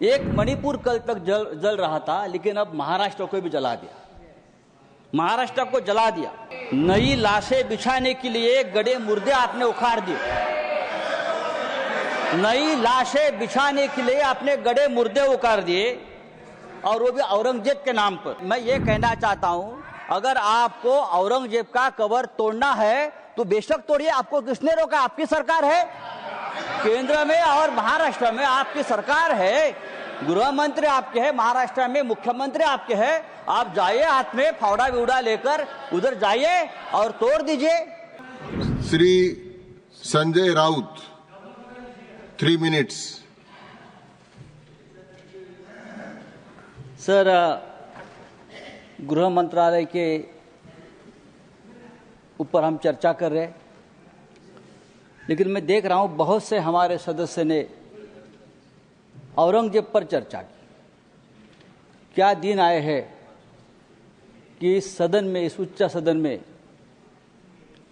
एक मणिपुर कल तक जल रहा था, लेकिन अब महाराष्ट्र को भी जला दिया। महाराष्ट्र को जला दिया। नई लाशें बिछाने के लिए गड़े मुर्दे आपने उखाड़ दिए। नई लाशें बिछाने के लिए आपने गड़े मुर्दे उखाड़ दिए, और वो भी औरंगजेब के नाम पर। मैं ये कहना चाहता हूं, अगर आपको औरंगजेब का कबर तोड़ना है तो बेशक तोड़िए। आपको किसने रोका? आपकी सरकार है केंद्र में और महाराष्ट्र में, आपकी सरकार है। गृह मंत्री आपके हैं, महाराष्ट्र में मुख्यमंत्री आपके हैं। आप जाइए, हाथ में फावड़ा विवड़ा लेकर उधर जाइए और तोड़ दीजिए। श्री संजय राउत, 3 मिनट्स। सर, गृह मंत्रालय के ऊपर हम चर्चा कर रहे हैं, लेकिन मैं देख रहा हूं बहुत से हमारे सदस्य ने औरंगजेब पर चर्चा की। क्या दिन आए हैं कि इस सदन में, इस उच्च सदन में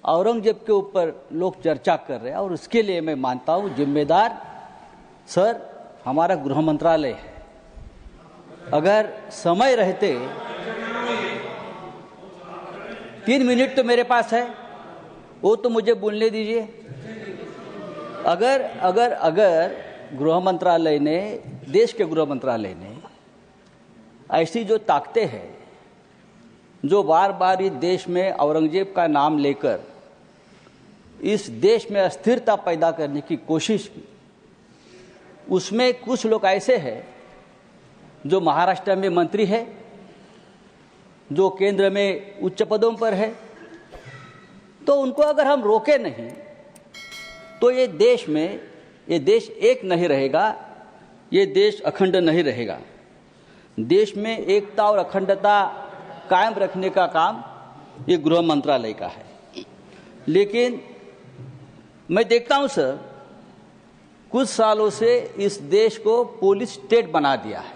औरंगजेब के ऊपर लोग चर्चा कर रहे हैं, और उसके लिए मैं मानता हूं जिम्मेदार सर हमारा गृह मंत्रालय है। अगर समय रहते 3 मिनट तो मेरे पास है, वो तो मुझे बोलने दीजिए। अगर गृह मंत्रालय ने, देश के गृह मंत्रालय ने ऐसी जो ताकतें हैं, जो बार बार इस देश में औरंगजेब का नाम लेकर इस देश में अस्थिरता पैदा करने की कोशिश की, उसमें कुछ लोग ऐसे हैं जो महाराष्ट्र में मंत्री है, जो केंद्र में उच्च पदों पर है, तो उनको अगर हम रोके नहीं तो ये देश एक नहीं रहेगा, ये देश अखंड नहीं रहेगा। देश में एकता और अखंडता कायम रखने का काम ये गृह मंत्रालय का है। लेकिन मैं देखता हूं सर, कुछ सालों से इस देश को पुलिस स्टेट बना दिया है,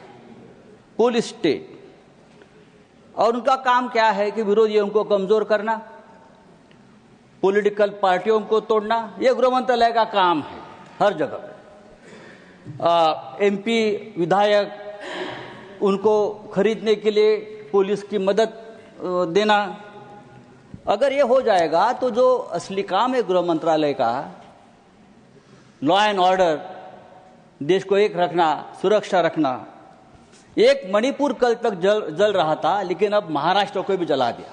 पुलिस स्टेट। और उनका काम क्या है कि विरोधियों को कमजोर करना, पॉलिटिकल पार्टियों को तोड़ना, यह गृह मंत्रालय का काम है हर जगह। एमपी विधायक, उनको खरीदने के लिए पुलिस की मदद देना। अगर ये हो जाएगा तो जो असली काम है गृह मंत्रालय का, लॉ एंड ऑर्डर, देश को एक रखना, सुरक्षा रखना। एक मणिपुर कल तक जल रहा था, लेकिन अब महाराष्ट्र को भी जला दिया।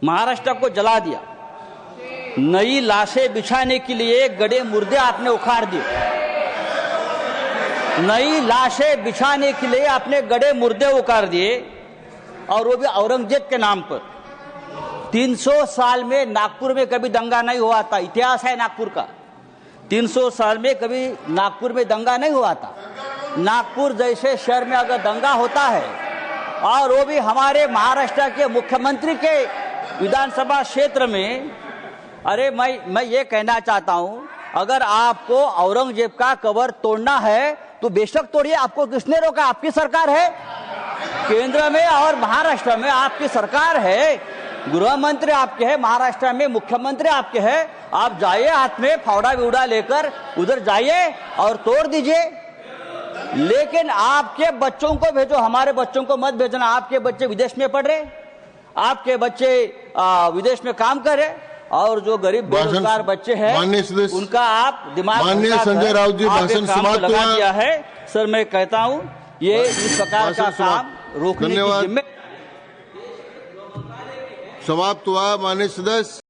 महाराष्ट्र को जला दिया। नई लाशें बिछाने के लिए गड़े मुर्दे आपने उखाड़ दिए। नई लाशें बिछाने के लिए आपने गड़े मुर्दे उखाड़ दिए, और वो भी औरंगजेब के नाम पर। 300 साल में नागपुर में कभी दंगा नहीं हुआ था। इतिहास है नागपुर का। 300 साल में कभी नागपुर में दंगा नहीं हुआ था। नागपुर जैसे शहर में अगर दंगा होता है, और वो भी हमारे महाराष्ट्र के मुख्यमंत्री के विधानसभा क्षेत्र में, अरे मैं ये कहना चाहता हूं, अगर आपको औरंगजेब का कबर तोड़ना है तो बेशक तोड़िए। आपको किसने रोका? आपकी सरकार है केंद्र में और महाराष्ट्र में, आपकी सरकार है। गृह मंत्री आपके हैं, महाराष्ट्र में मुख्यमंत्री आपके हैं। आप जाइए, हाथ में फावड़ा विवड़ा लेकर उधर जाइए और तोड़ दीजिए। लेकिन आपके बच्चों को भेजो, हमारे बच्चों को मत भेजना। आपके बच्चे विदेश में पढ़ रहे, आपके बच्चे विदेश में काम कर रहे, और जो गरीब बेरोजगार बच्चे हैं उनका आप दिमाग माननीय संजय राउत जी, भाषण समाप्त लगा दिया है। सर, मैं कहता हूं ये इस प्रकार का काम रोकने की जिम्मेदारी समाप्त हुआ। माननीय सदस्य।